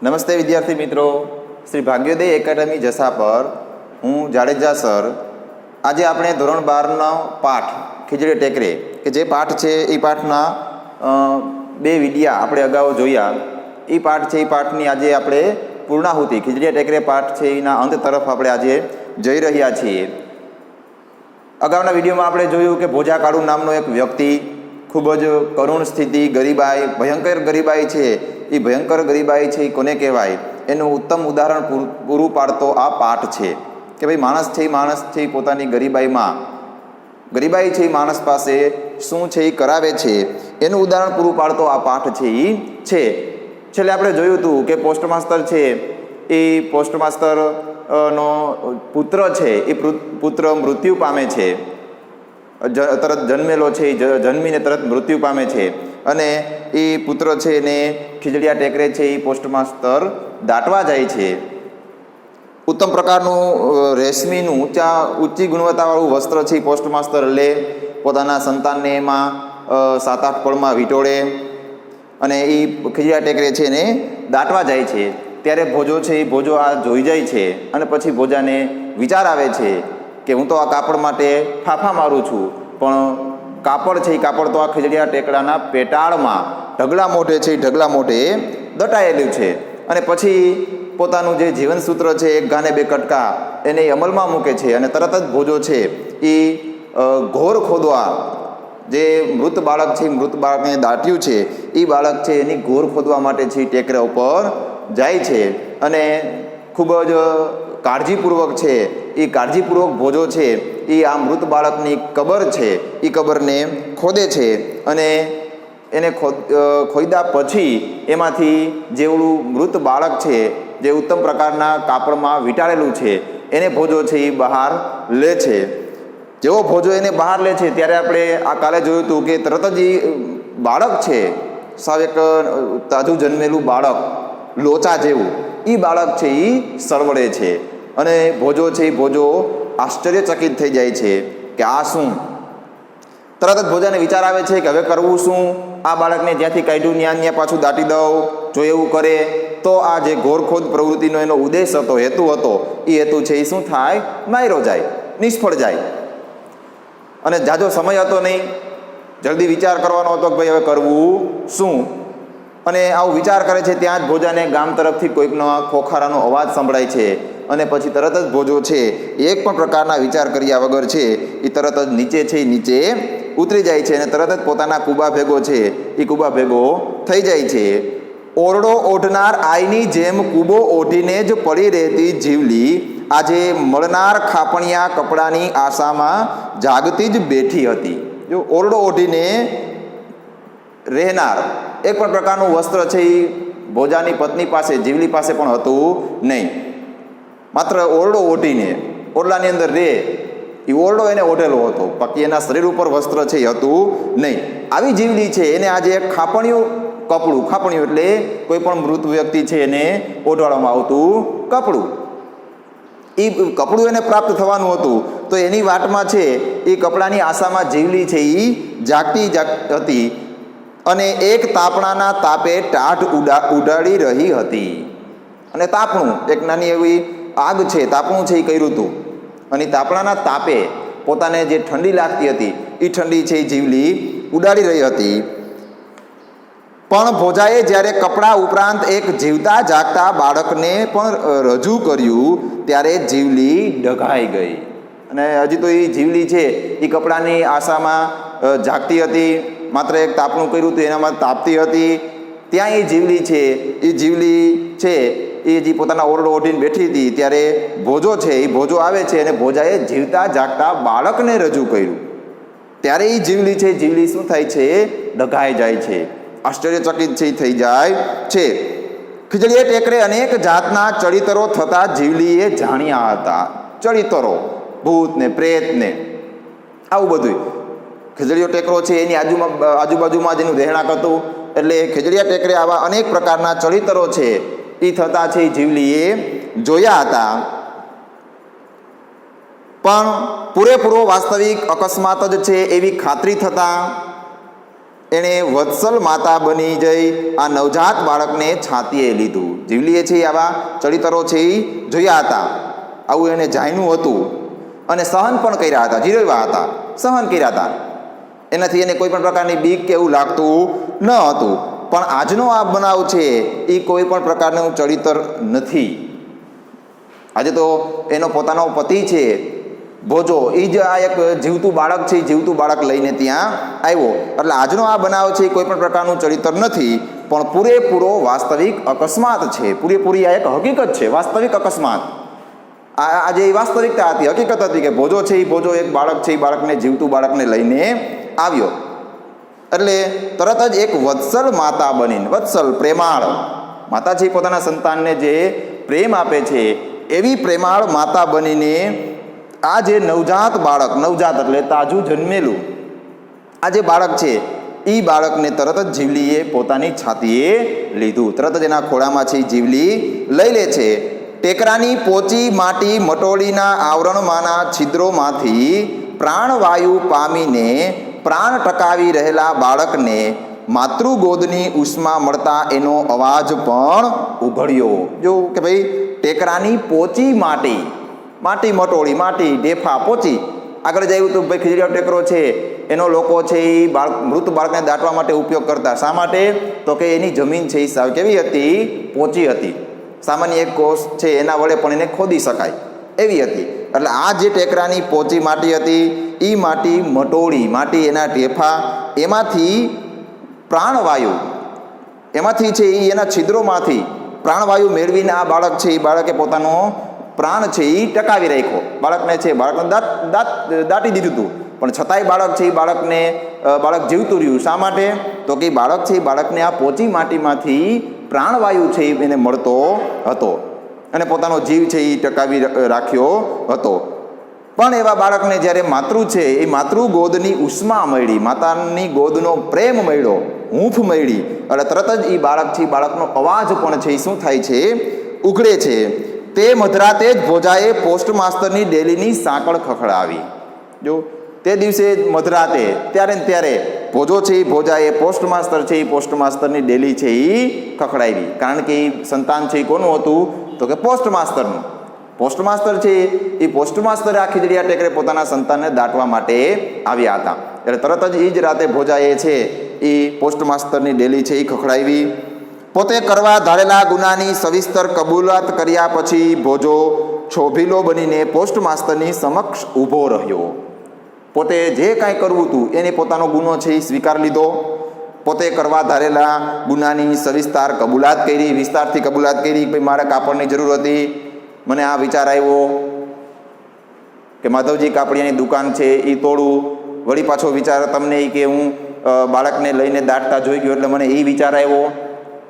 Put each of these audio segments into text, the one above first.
નમસ્તે વિદ્યાર્થી મિત્રો, શ્રી ભાગ્યોદય એકેડમી જસા પર હું જાડેજા સર. આજે આપણે ધોરણ 12નો પાઠ ખીજડી ટેકરે કે જે પાઠ છે એ પાઠના બે વિડિયા આપણે અગાઉ જોયા. એ પાઠ છે, એ પાઠની આજે આપણે પૂર્ણાહુતિ ખીજડી ટેકરે પાઠ છે એના અંત તરફ આપણે આજે જઈ રહ્યા છીએ. અગાઉના વિડીયોમાં આપણે જોયું કે ભોજા કાળુ નામનો એક વ્યક્તિ ખૂબ જ કરુણ સ્થિતિ, ગરીબાઈ, ભયંકર ગરીબાઈ છે. એ ભયંકર ગરીબાઈ છે એ કોને કહેવાય એનું ઉત્તમ ઉદાહરણ પૂરું પાડતો આ પાઠ છે કે ભાઈ માણસ છે એ પોતાની ગરીબાઈ છે એ માણસ પાસે શું છે એ કરાવે છે એનું ઉદાહરણ પૂરું પાડતો આ પાઠ છે એ છે. છેલ્લે આપણે જોયું હતું કે પોસ્ટમાસ્ટર છે એ પોસ્ટમાસ્ટર નો પુત્ર છે એ પુત્ર મૃત્યુ પામે છે, તરત જન્મેલો છે એ જન્મીને તરત મૃત્યુ પામે છે અને એ પુત્ર છે એને ખીજડીયા ટેકરે છે એ પોસ્ટમાસ્ટર દાટવા જાય છે. ઉત્તમ પ્રકારનું રેશમીનું ઊંચી ગુણવત્તાવાળું વસ્ત્ર છે એ પોસ્ટમાસ્ટર લે, પોતાના સંતાનને એમાં 7-8 પળમાં વીંટોળે અને એ ખીજડીયા ટેકરે છે એને દાટવા જાય છે. ત્યારે ભોજો છે એ ભોજો આ જોઈ જાય છે અને પછી ભોજાને વિચાર આવે છે કે હું તો આ કાપડ માટે ફાફા મારું છું, પણ કાપડ છે એ કાપડ તો આ ખીજડીયા ટેકરાના પેટાળમાં ઢગલા મોઢે દટાયેલું છે. અને પછી પોતાનું જે જીવનસૂત્ર છે, એક ગાને બે કટકા, એને અમલમાં મૂકે છે અને તરત જ ભોજો છે એ ઘોર ખોદવા, જે મૃત બાળક છે, મૃત બાળકને દાટ્યું છે એ બાળક છે એની ઘોર ખોદવા માટે છે ટેકરા ઉપર જાય છે અને ખૂબ જ કાળજીપૂર્વક છે એ કાળજીપૂર્વક ભોજો છે એ આ મૃત બાળકની કબર છે એ કબરને ખોદે છે અને એને ખોદ્યા પછી એમાંથી જેવડું મૃત બાળક છે, જે ઉત્તમ પ્રકારના કાપડમાં વીંટાળેલું છે, એને ભોજો છે એ બહાર લે છે. જેવો ભોજો એને બહાર લે છે ત્યારે આપણે આ કાલે જોયું હતું કે તરત જ એ બાળક છે, સાવ એક તાજું જન્મેલું બાળક, લોચા જેવું, એ બાળક છે એ સરવડે છે અને ભોજો છે એ ભોજો આશ્ચર્યચકિત થઈ જાય છે કે આ શું. તરત જ ભોજાને વિચાર આવે છે કે હવે કરવું શું, આ બાળકને જ્યાંથી કાઢ્યું ત્યાં પાછું દાટી દઉં. જો એવું કરે તો આ જે ઘોરખોદ પ્રવૃત્તિનો એનો ઉદ્દેશ હતો, હેતુ હતો, એ હેતુ છે એ શું થાય, માર્યો જાય, નિષ્ફળ જાય. અને જાજો સમય હતો નહીં, જલ્દી વિચાર કરવાનો હતો કે ભાઈ હવે કરવું શું. અને આવું વિચાર કરે છે ત્યાં જ ભોજાને ગામ તરફથી કોઈકનો ખોખારાનો અવાજ સંભળાય છે અને પછી તરત જ ભોજો છે એક પણ પ્રકારના વિચાર કર્યા વગર છે એ તરત જ નીચે ઉતરી જાય છે અને તરત જ પોતાના કૂબા ભેગો છે એ કૂબા ભેગો થઈ જાય છે. ઓરડો ઓઢનાર આઈની જેમ કૂબો ઓઢીને જ પડી રહેતી જીવલી આજે મળનાર ખાપણિયા કપડાની આશામાં જાગતી જ બેઠી હતી. જો ઓરડો ઓઢીને રહેનાર એક પણ પ્રકારનું વસ્ત્ર છે એ ભોજાની પત્ની પાસે, જીવલી પાસે પણ હતું નહીં. માત્ર ઓરડો ઓઢીને, ઓરડાની અંદર રહે એ ઓરડો એને ઓઢેલો હતો, બાકી એના શરીર ઉપર વસ્ત્ર છે એ હતું નહીં. આવી જીવલી છે એને આજે એક ખાપણિયું એટલે કોઈ પણ મૃત વ્યક્તિ છે એને ઓઢાડવામાં આવતું કપડું, એ કપડું એને પ્રાપ્ત થવાનું હતું. તો એની વાટમાં છે એ કપડાની આશામાં જીવલી છે એ જાગતી હતી અને એક તાપણાના તાપે ટાઢ ઉડાડી રહી હતી. અને તાપણું એક નાની એવી આગ છે, તાપણું છે એ કર્યું હતું અને તાપણાના તાપે પોતાને જે ઠંડી લાગતી હતી એ ઠંડી છે એ જીવલી ઉડાડી રહી હતી. પણ ભોજાએ જ્યારે કપડા ઉપરાંત એક જીવતા જાગતા બાળકને પણ રજૂ કર્યું ત્યારે જીવલી ડઘાઈ ગઈ. અને હજી તો એ જીવલી છે એ કપડાની આશામાં જાગતી હતી, માત્ર એક તાપણું કર્યું હતું એનામાં તાપતી હતી. ત્યાં એ જીવલી છે એ જે પોતાના ઓરડો ઓઢીને બેઠી હતી ત્યારે ભોજો આવે છે અને ભોજાએ જીવતા જાગતા બાળકને રજૂ કર્યું. ત્યારે એ જીવલી શું થાય છે, ડઘાઈ જાય છે, આશ્ચર્યચકિત થઈ જાય છે. ખીજડીયા ટેકરે અનેક જાતના ચરિત્રો થતા જીવલીએ જાણ્યા હતા. ચરિત્રો, ભૂત ને પ્રેત ને આવું બધું. ખીજડીયો ટેકરો છે એની આજુબાજુમાં જેનું રહેણાંક હતું, એટલે ખીજડીયા ટેકરે આવા અનેક પ્રકારના ચરિત્રો છે એ થતા છે એ જીવલીએ જોયા હતા. પણ પૂરેપૂરો વાસ્તવિક અકસ્માત જ છે એવી ખાતરી થતાં એણે વત્સલ માતા બની જઈ આ નવજાત બાળકને છાતીએ લીધું. જીવલીએ છે આવા ચરિત્રો છે એ જોયા હતા, આવું એને જાણ્યું હતું અને સહન પણ કર્યા હતા, જીરવ્યા હતા, સહન કર્યા હતા. એનાથી એને કોઈ પણ પ્રકારની બીક કે એવું લાગતું ન હતું. પણ આજનો આ બનાવ છે એ કોઈ પણ પ્રકારનું ચરિત્ર નથી. આજે તો એનો પોતાનો પતિ છે ભોજો, એ જ આ એક જીવતું બાળક છે, જીવતું બાળક લઈને ત્યાં આવ્યો. એટલે આજનો આ બનાવ છે એ કોઈ પણ પ્રકારનું ચરિત્ર નથી, પણ પૂરેપૂરો વાસ્તવિક અકસ્માત છે. પૂરેપૂરી આ એક હકીકત છે, વાસ્તવિક અકસ્માત. આજે એ વાસ્તવિકતા હતી, હકીકત હતી કે ભોજો છે એ ભોજો એક બાળક છે, એ બાળકને જીવતું બાળકને લઈને આવ્યો. એટલે તરત જ એક વત્સલ માતા બનીને, વત્સલ પ્રેમાળ માતા છે, પોતાના સંતાનને જે પ્રેમ આપે છે એવી પ્રેમાળ માતા બનીને આ જે નવજાત બાળક, નવજાત એટલે તાજું જન્મેલું આ જે બાળક છે એ બાળકને તરત જ જીવલીએ પોતાની છાતીએ લીધું. તરત જ એના ખોળામાં છે જીવલી લઈ લે છે. ટેકરાની પોચી માટી મટોળીના આવરણમાંના છિદ્રોમાંથી પ્રાણવાયુ પામીને પ્રાણ ટકાવી રહેલા બાળકને માતૃગોદની ઉષ્મા મળતા એનો અવાજ પણ ઉઘડ્યો. જો કે ભાઈ ટેકરાની પોચી માટી, માટી મટોળી, માટી ઢેફા પોચી. આગળ જયું તો ભાઈ ખીજડીયો ટેકરો છે એનો લોકો છે એ મૃત બાળકને દાટવા માટે ઉપયોગ કરતા. શા માટે? તો કે એની જમીન છે એ સાવ કેવી હતી? પોચી હતી. સામાન્ય એક કોષ છે એના વડે પણ એને ખોદી શકાય એવી હતી. એટલે આ જે ટેકરાની પોચી માટી હતી એ માટી મટોળી, માટી એના ઢેફા, એમાંથી પ્રાણવાયુ, એમાંથી છે એ એના છિદ્રોમાંથી પ્રાણવાયુ મેળવીને આ બાળક છે એ બાળકે પોતાનો પ્રાણ છે એ ટકાવી રાખ્યો. બાળકને છે બાળકને દાટી દીધું હતું, પણ છતાંય બાળક છે એ બાળક જીવતું રહ્યું. શા માટે? તો કે બાળક છે એ બાળકને આ પોચી માટીમાંથી પ્રાણવાયુ છે એને મળતો હતો અને પોતાનો જીવ છે એ ટકાવી રાખ્યો હતો. પણ એવા બાળકને જ્યારે માતૃ છે એ માતૃ ગોદની ઉષ્મા મળી, માતાની ગોદનો પ્રેમ મળ્યો, હૂંફ મળી, એટલે તરત જ એ બાળક છે, બાળકનો અવાજ પણ છે એ શું થાય છે? ઉઘડે છે. તે મધરાતે જ ભોજાએ પોસ્ટ માસ્તરની ડેલીની સાંકળ ખખડાવી. જો તે દિવસે મધરાતે ત્યારે ને ત્યારે ભોજો છે એ ભોજાએ પોસ્ટ માસ્તર છે એ પોસ્ટ માસ્તરની ડેલી છે એ ખખડાવી. કારણ કે એ સંતાન છે એ કોનું હતું? તો કે પોસ્ટ માસ્તરનું. પોસ્ટ માસ્તર છે એ પોસ્ટ માસ્તરે આ ખીજડીયા ટેકરે પોતાના સંતાનને દાટવા માટે આવ્યા હતા. એટલે તરત જ એ જ રાતે ભોજાએ છે એ પોસ્ટ માસ્તરની ડેલી છે એ ખખડાવી. પોતે કરવા ધારેલા ગુનાની સવિસ્તર કબૂલાત કર્યા પછી ભોજો છોભીલો બનીને પોસ્ટ માસ્તરની સમક્ષ ઊભો રહ્યો. પોતે જે કાંઈ કરવું હતું એને પોતાનો ગુનો છે એ સ્વીકાર લીધો. પોતે કરવા ધારેલા ગુનાની સવિસ્તાર કબૂલાત કરી, વિસ્તારથી કબૂલાત કરી. ભાઈ મારે કાપડની જરૂર હતી, મને આ વિચાર આવ્યો કે માધવજી કાપડિયાની દુકાન છે એ તોડું. વળી પાછો વિચાર તમને એ કે હું બાળકને લઈને દાટતા જોઈ ગયો એટલે મને એ વિચાર આવ્યો.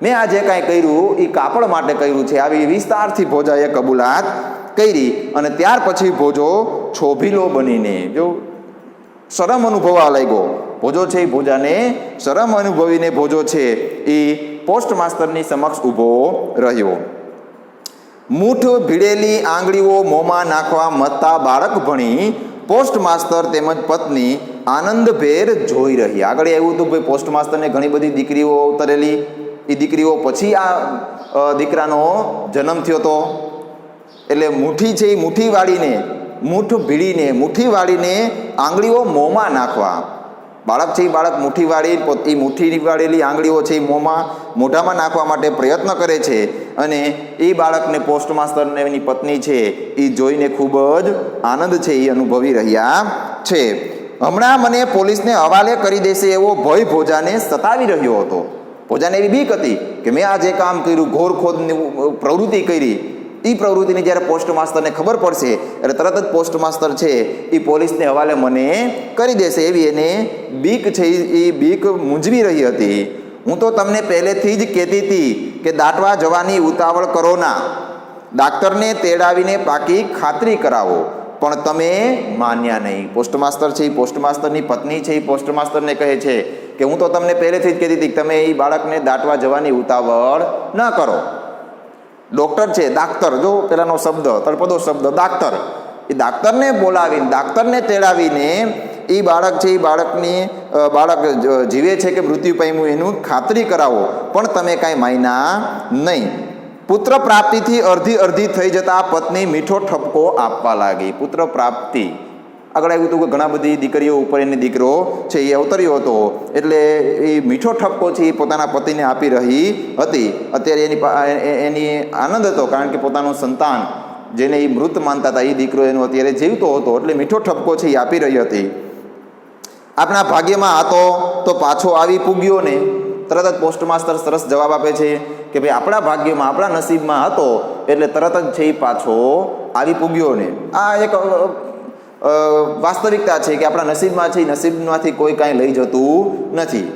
મેં આ જે કાંઈ કર્યું એ કાપડ માટે કર્યું છે. આવી વિસ્તારથી ભોજાએ કબૂલાત કરી અને ત્યાર પછી ભોજો છોભીલો બનીને, જો શરમ અનુભવવા લાગ્યો. ભોજો છે એ ભોજાને શરમ અનુભવીને ભોજો છે એ પોસ્ટ માસ્તરની સમક્ષ ઊભો રહ્યો. મૂઠ ભીડેલી આંગળીઓ મોંમાં નાખવા મથતા બાળક ભણી પોસ્ટ માસ્તર તેમજ પત્ની આનંદભેર જોઈ રહી. આગળ એવું હતું ભાઈ પોસ્ટ માસ્તરને ઘણી બધી દીકરીઓ અવતરેલી. એ દીકરીઓ પછી આ દીકરાનો જન્મ થયો હતો. એટલે મુઠ્ઠી છે એ મુઠ્ઠી વાળીને, મૂઠ ભીડીને, મુઠ્ઠી વાળીને આંગળીઓ મોંમાં નાખવા. બાળક છે એ બાળક મુઠ્ઠી વાળી, એ મુઠ્ઠી વાળેલી આંગળીઓ છે એ મોઢામાં નાખવા માટે પ્રયત્ન કરે છે અને એ બાળકને પોસ્ટ માસ્તરને એની પત્ની છે એ જોઈને ખૂબ જ આનંદ છે એ અનુભવી રહ્યા છે. હમણાં મને પોલીસને હવાલે કરી દેશે એવો ભય ભોજાને સતાવી રહ્યો હતો. ભોજાને એવી બીક હતી કે મેં આ જે કામ કર્યું, ઘોરખોદની પ્રવૃત્તિ કરી, એ પ્રવૃત્તિની જ્યારે પોસ્ટ માસ્તરને ખબર પડશે એટલે તરત જ પોસ્ટ માસ્તર છે એ પોલીસને હવાલે મને કરી દેશે એવી એને બીક છે એ બીક મૂંઝવી રહી હતી. હું તો તમને પહેલેથી જ કહેતી હતી કે દાટવા જવાની ઉતાવળ કરો ના, ડાક્ટરને તેડાવીને પાકી ખાતરી કરાવો, પણ તમે માન્યા નહીં. પોસ્ટ માસ્તર છે એ પોસ્ટ માસ્તરની પત્ની છે એ પોસ્ટ માસ્તરને કહે છે કે હું તો તમને પહેલેથી જ કહેતી હતી કે તમે એ બાળકને દાટવા જવાની ઉતાવળ ન કરો. ડૉક્ટર છે, ડાક્ટર, જો પેલાનો શબ્દ તળપદો શબ્દ ડાક્ટર, એ ડાક્ટરને બોલાવીને, ડાક્ટરને તેડાવીને એ બાળક છે એ બાળક જીવે છે કે મૃત્યુ પામ્યું એનું ખાતરી કરાવો, પણ તમે કાંઈ માયના નહીં. પુત્ર પ્રાપ્તિથી અડધી થઈ જતા પત્ની મીઠો ઠપકો આપવા લાગી. પુત્ર પ્રાપ્તિ આગળ આવ્યું હતું કે ઘણા બધી દીકરીઓ ઉપર એની દીકરો છે એ અવતર્યો હતો, એટલે એ મીઠો ઠપકો છે એ પોતાના પતિને આપી રહી હતી. અત્યારે એની આનંદ હતો, કારણ કે પોતાનું સંતાન જેને એ મૃત માનતા હતા એ દીકરો એનો અત્યારે જીવતો હતો, એટલે મીઠો ઠપકો છે એ આપી રહી હતી. આપણા ભાગ્યમાં હતો તો પાછો આવી પૂગ્યો ને. તરત જ પોસ્ટ માસ્ટર સરસ જવાબ આપે છે કે ભાઈ આપણા ભાગ્યમાં આપણા નસીબમાં હતો એટલે તરત જ છે એ પાછો આવી પૂગ્યો ને. આ એક વાસ્તવિકતા છે કે આપણા નસીબમાં છે, નસીબમાંથી કોઈ કાંઈ લઈ જતું નથી.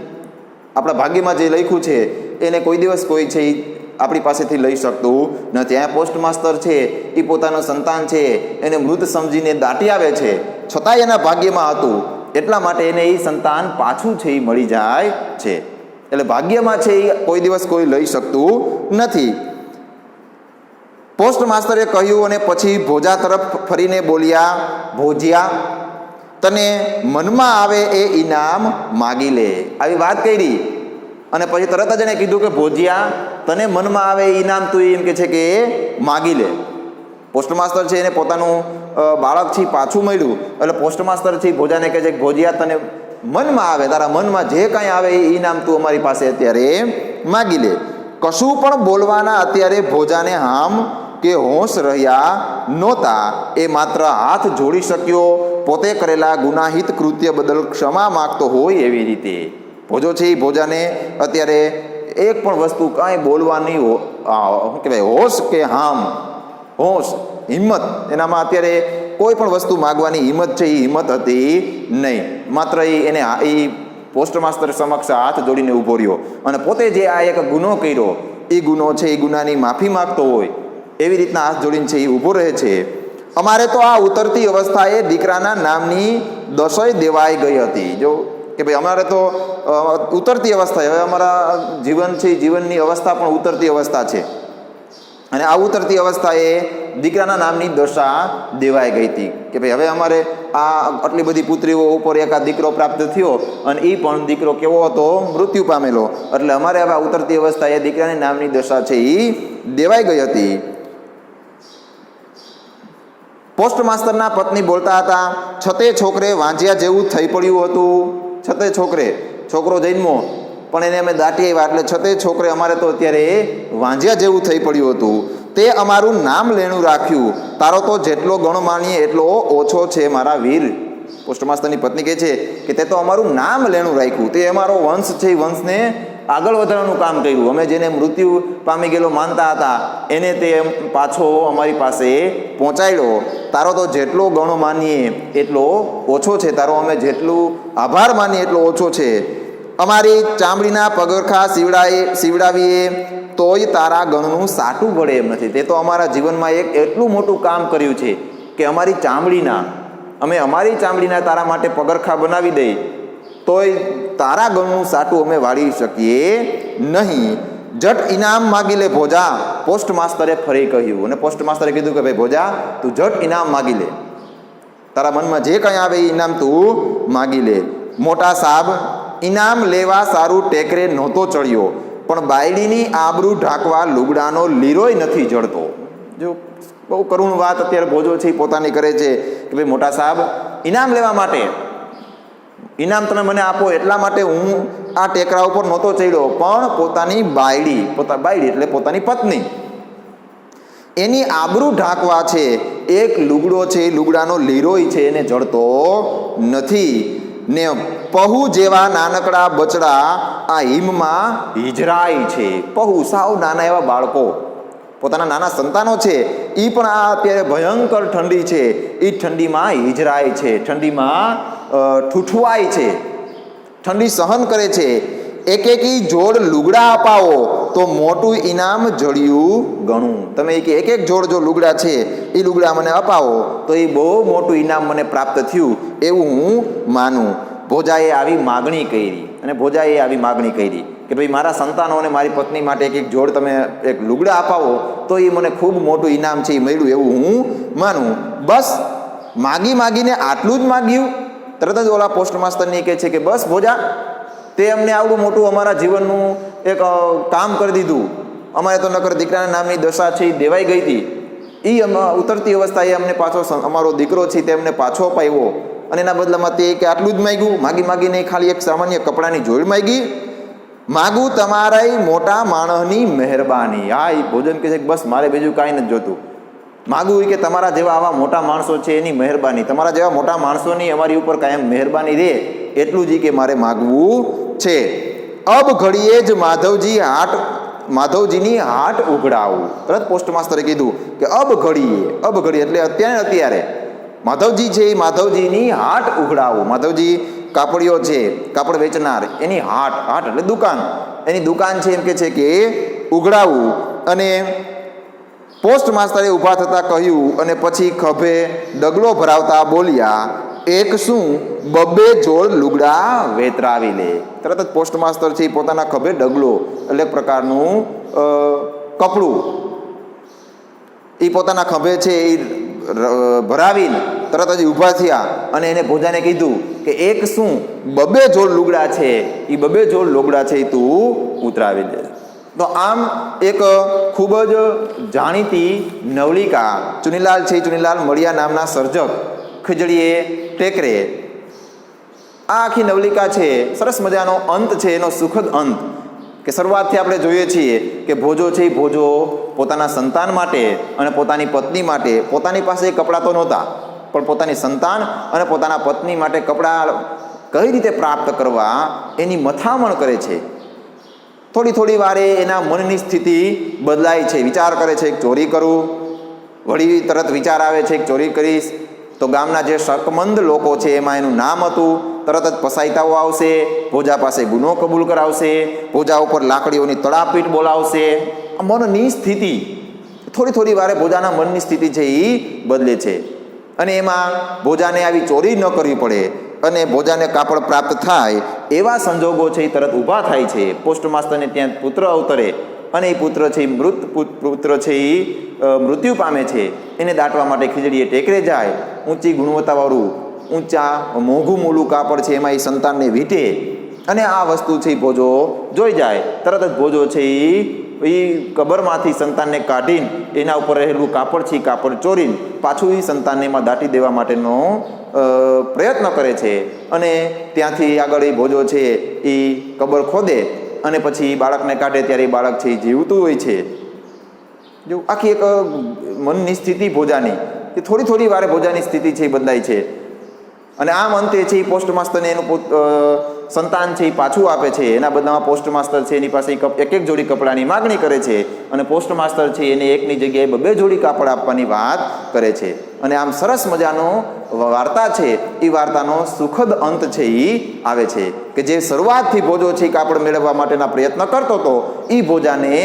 આપણા ભાગ્યમાં જે લખ્યું છે એને કોઈ દિવસ કોઈ છે આપણી પાસેથી લઈ શકતું નથી. આ પોસ્ટ માસ્ટર છે એ પોતાનું સંતાન છે એને મૃત સમજીને દાટી આવે છે, છતાંય એના ભાગ્યમાં હતું એટલા માટે એને એ સંતાન પાછું છે એ મળી જાય છે. એટલે ભાગ્યમાં છે એ કોઈ દિવસ કોઈ લઈ શકતું નથી. પોસ્ટ માસ્ટરે કહ્યું અને પછી ભોજા તરફ ફરીને બોલ્યા, ભોજિયા, તને મનમાં આવે એ ઇનામ માગી લે. આવી વાત કરી અને પછી તરત જ એને કીધું કે ભોજિયા, તને મનમાં આવે એ ઇનામ તું એમ કે છે કે માગી લે. પોસ્ટ માસ્ટર છે એને પોતાનું બાળક છે પાછું મળ્યું એટલે પોસ્ટ માસ્ટર છે ભોજાને કહે છે કે ભોજિયા, તને મનમાં આવે, તારા મનમાં જે કાંઈ આવે એ ઇનામ તું અમારી પાસે અત્યારે માગી લે. કશું પણ બોલવાના અત્યારે ભોજાને હામ કે હોશ રહ્યા નહોતા. એ માત્ર હાથ જોડી શક્યો, પોતે કરેલા ગુનાહિત કૃત્ય બદલ ક્ષમા માગતો હોય એવી રીતે. ભોજો છે એ ભોજાને અત્યારે એક પણ વસ્તુ કાંઈ બોલવાની શું કહેવાય હોશ કે હામ, હોશ, હિંમત, એનામાં અત્યારે કોઈ પણ વસ્તુ માગવાની હિંમત છે એ હિંમત હતી નહીં. માત્ર એને એ પોસ્ટ માસ્ટર સમક્ષ હાથ જોડીને ઊભો રહ્યો અને પોતે જે આ એક ગુનો કર્યો એ ગુનો છે એ ગુનાની માફી માગતો હોય એવી રીતના હાથ જોડીને છે એ ઊભો રહે છે. અમારે તો આ ઉતરતી અવસ્થાએ દીકરાના નામની દશય દેવાઈ ગઈ હતી. જો કે ભાઈ અમારે તો ઉતરતી અવસ્થા, હવે અમારા જીવન છે જીવનની અવસ્થા પણ ઉતરતી અવસ્થા છે અને આ ઉતરતી અવસ્થાએ દીકરાના નામની દશા દેવાઈ ગઈ હતી કે ભાઈ હવે અમારે આ આટલી બધી પુત્રીઓ ઉપર એક આ દીકરો પ્રાપ્ત થયો અને એ પણ દીકરો કેવો હતો, મૃત્યુ પામેલો, એટલે અમારે હવે આ ઉતરતી અવસ્થાએ દીકરાની નામની દશા છે એ દેવાઈ ગઈ હતી. પોસ્ટ માસ્ટરના પત્ની બોલતા હતા, છતે છોકરે વાંજ્યા જેવું થઈ પડ્યું હતું. છતે છોકરો જન્મો પણ એને અમે દાટી આવ્યા એટલે છતે છોકરે અમારે તો અત્યારે વાંજ્યા જેવું થઈ પડ્યું હતું. તે અમારું નામ લેણું રાખ્યું, તારો તો જેટલો ગણ માનીએ એટલો ઓછો છે મારા વીર. પોસ્ટ માસ્ટરની પત્ની કહે છે કે તે તો અમારું નામ લેણું રાખ્યું, તે અમારો વંશ છે એ વંશને આગળ વધારવાનું કામ કર્યું. અમે જેને મૃત્યુ પામી ગયેલો માનતા હતા એને તે પાછો અમારી પાસે પહોંચાડ્યો. તારો તો જેટલો ગણો માનીએ એટલો ઓછો છે, તારો અમે જેટલું આભાર માનીએ એટલો ઓછો છે. અમારી ચામડીના પગરખા સીવડાવીએ તોય તારા ગણનું સાટું પડે એમ નથી. તે તો અમારા જીવનમાં એક એટલું મોટું કામ કર્યું છે કે અમારી ચામડીના તારા માટે પગરખા બનાવી દઈ તોય તારા ગણનું સાટું અમે વાળી શકીએ નહીં. જટ ઇનામ માગી લે ભોજા, પોસ્ટ માસ્ટરે ફરી કહ્યું. અને પોસ્ટ માસ્ટરે કીધું કે ભાઈ ભોજા, તું જટ ઇનામ માગી લે, તારા મનમાં જે કંઈ આવે એ ઇનામ તું માગી લે. મોટા સાહેબ ઇનામ લેવા સારું ટેકરે નહોતો ચડ્યો, પણ બાયડીની આબરૂ ઢાંકવા લુગડાનો લીરોય નથી જડતો. જો બહુ કરુણ વાત અત્યારે ભોજો છે એ પોતાની કરે છે કે ભાઈ મોટા સાહેબ, ઇનામ લેવા માટે, ઇનામ તમે મને આપો એટલા માટે હું આ ટેકરા ઉપર નહોતો ચડ્યો, પણ પોતાની બાયડી એટલે પોતાની પત્ની, એની આબરૂ ઢાંકવા છે એક લુગડો છે, લુગડાનો લીરોય છે એને જડતો નથી. ને પહુ જેવા નાનકડા બચડા આ હિમમાં હિજરાય છે. પહુ સાવ નાના એવા બાળકો, પોતાના નાના સંતાનો છે એ પણ આ અત્યારે ભયંકર ઠંડી છે એ ઠંડીમાં હિજરાય છે, ઠંડીમાં ઠૂઠવાય છે, ઠંડી સહન કરે છે. એકેકી જોડ લુગડા અપાવો તો મોટું ઇનામ જળિયું ગણું. તમે એક જોડ જો લુગડા છે એ લુગડા મને અપાવો તો એ બહુ મોટું ઇનામ મને પ્રાપ્ત થયું એવું હું માનું. ભોજાએ આવી માગણી કરી કે ભાઈ મારા સંતાનો અને મારી પત્ની માટે એક જોડ તમે એક લુગડા અપાવો તો એ મને ખૂબ મોટું ઇનામ છે એ મળ્યું એવું હું માનું. બસ માગીને આટલું જ માગ્યું. તરત જ ઓલા પોસ્ટ માસ્તરને કહે છે કે બસ ભોજા, તે અમને આવડું મોટું અમારા જીવનનું એક કામ કરી દીધું, અમારે તો નકર દીકરાના નામની દશા છે એ દેવાઈ ગઈ હતી, એ ઉતરતી અવસ્થાએ અમને પાછો અમારો દીકરો છે તેમને પાછો અપાવ્યો, અને એના બદલામાં તે કે આટલું જ માગ્યું, માગીને ખાલી એક સામાન્ય કપડાની જોડ માગી, માગું તમારા મોટા માણસની મહેરબાની. હા, એ ભોજન કહે છે કે બસ મારે બીજું કાંઈ નથી જોતું, માગું કે તમારા જેવા આવા મોટા માણસો છે એની મહેરબાની, તમારા જેવા મોટા માણસોની અમારી ઉપર કાયમ મહેરબાની રહે એટલું જ કે મારે માગવું છે. અબ ઘડીએ જ માધવજીની હાટ ઉઘડાવું. તરત પોસ્ટ માસ્તરે કીધું કે અબ ઘડીએ એટલે અત્યારે માધવજી છે એ માધવજીની હાટ ઉઘડાવું. માધવજી કાપડીઓ છે, કાપડ વેચનાર, એની હાટ એટલે દુકાન, એની દુકાન છે એમ કે છે કે ઉઘડાવું. અને પોસ્ટ માસ્તરે ઊભા થતાં કહ્યું, અને પછી ખભે ડગલો ભરાવતા બોલ્યા, એક શું 2 જોડ લુગડા વેતરાવી લે. તરત જ પોસ્ટ માસ્તર છે પોતાના ખભે ડગલો એટલે પ્રકારનું કપડું એ પોતાના ખભે છે એ ભરાવીને તરત જ ઊભા થયા, અને એને ભોજાને કીધું કે એક શું 2 જોડ લુગડા છે, એ 2 જોડ લુગડા છે એ તું ઉતરાવી દે. તો આમ એક ખૂબ જ જાણીતી નવલિકા ચુનીલાલ મળિયા નામના સર્જક ખીજડીએ ટેકરે, આ આખી નવલિકા છે સરસ મજાનો અંત છે, એનો સુખદ અંત. કે શરૂઆતથી આપણે જોઈએ છીએ કે ભોજો છે એ ભોજો પોતાના સંતાન માટે અને પોતાની પત્ની માટે, પોતાની પાસે કપડાં તો નહોતા પણ પોતાની સંતાન અને પોતાના પત્ની માટે કપડાં કઈ રીતે પ્રાપ્ત કરવા એની મથામણ કરે છે. થોડી વારે એના મનની સ્થિતિ બદલાય છે, વિચાર કરે છે કે ચોરી કરું, વળી તરત વિચાર આવે છે કે ચોરી કરીશ તો ગામના જે શકમંદ લોકો છે એમાં એનું નામ હતું, તરત જ પસાયતાઓ આવશે, ભોજા પાસે ગુનો કબૂલ કરાવશે, ભોજા ઉપર લાકડીઓની તડાપીટ બોલાવશે. મનની સ્થિતિ થોડી વારે ભોજાના મનની સ્થિતિ છે એ બદલે છે, અને એમાં ભોજાને આવી ચોરી ન કરવી પડે અને ભોજાને કાપડ પ્રાપ્ત થાય એવા સંજોગો છે એ તરત ઊભા થાય છે. પોસ્ટ માસ્તરને ત્યાં પુત્ર અવતરે, અને એ પુત્ર છે પુત્ર છે એ મૃત્યુ પામે છે. એને દાટવા માટે ખીજડીએ ટેકરે જાય, ઊંચી ગુણવત્તાવાળું મોંઘું મૂલું કાપડ છે એમાં એ સંતાનને વીંટે, અને આ વસ્તુ છે એ ભોજો જોઈ જાય. તરત જ ભોજો છે એ કબરમાંથી સંતાનને કાઢીને એના ઉપર રહેલું કાપડ છે એ કાપડ ચોરીને પાછું એ સંતાનને એમાં દાટી દેવા માટેનો પ્રયત્ન કરે છે. અને ત્યાંથી આગળ એ ભોજો છે એ કબર ખોદે અને પછી બાળકને કાઢે ત્યારે એ બાળક છે એ જીવતું હોય છે. જો આખી એક મનની સ્થિતિ ભોજાની, એ થોડી વારે ભોજાની સ્થિતિ છે એ બદલાય છે. અને આમ અંતે છે એ પોસ્ટ માસ્તરને એનું સંતાન છે એ પાછું આપે છે. એના બદલામાં પોસ્ટ માસ્તર છે એની પાસે એક જોડી કપડાની માગણી કરે છે, અને પોસ્ટ માસ્ટર છે એને એકની જગ્યાએ 2 જોડી કાપડ આપવાની વાત કરે છે. અને આમ સરસ મજાનો વાર્તા છે એ વાર્તાનો સુખદ અંત છે એ આવે છે કે જે શરૂઆતથી ભોજો છે કાપડ મેળવવા માટેના પ્રયત્ન કરતો હતો, એ ભોજાને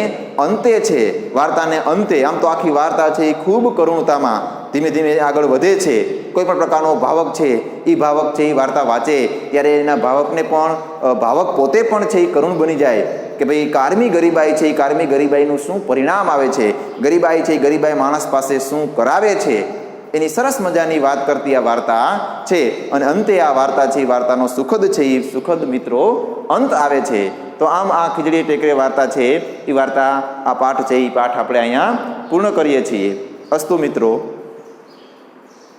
અંતે છે વાર્તાને અંતે, આમ તો આખી વાર્તા છે એ ખૂબ કરુણતામાં ધીમે ધીમે આગળ વધે છે. કોઈ પણ પ્રકારનો ભાવક છે એ ભાવક છે એ વાર્તા વાંચે ત્યારે એના ભાવકને પણ ભાવક પોતે પણ છે એ કરુણ બની જાય કે ભાઈ કારમી ગરીબાઈ છે એ કારમી ગરીબાઈનું શું પરિણામ આવે છે, ગરીબાઈ છે એ ગરીબાઈ માણસ પાસે શું કરાવે છે, એની સરસ મજાની વાત કરતી આ વાર્તા છે. અને અંતે આ વાર્તા છે એ વાર્તાનો સુખદ છે એ સુખદ મિત્રો અંત આવે છે. તો આમ આ ખીજડીએ ટેકરે વાર્તા છે એ વાર્તા, આ પાઠ છે એ પાઠ આપણે અહીંયા પૂર્ણ કરીએ છીએ. અસ્તુ મિત્રો.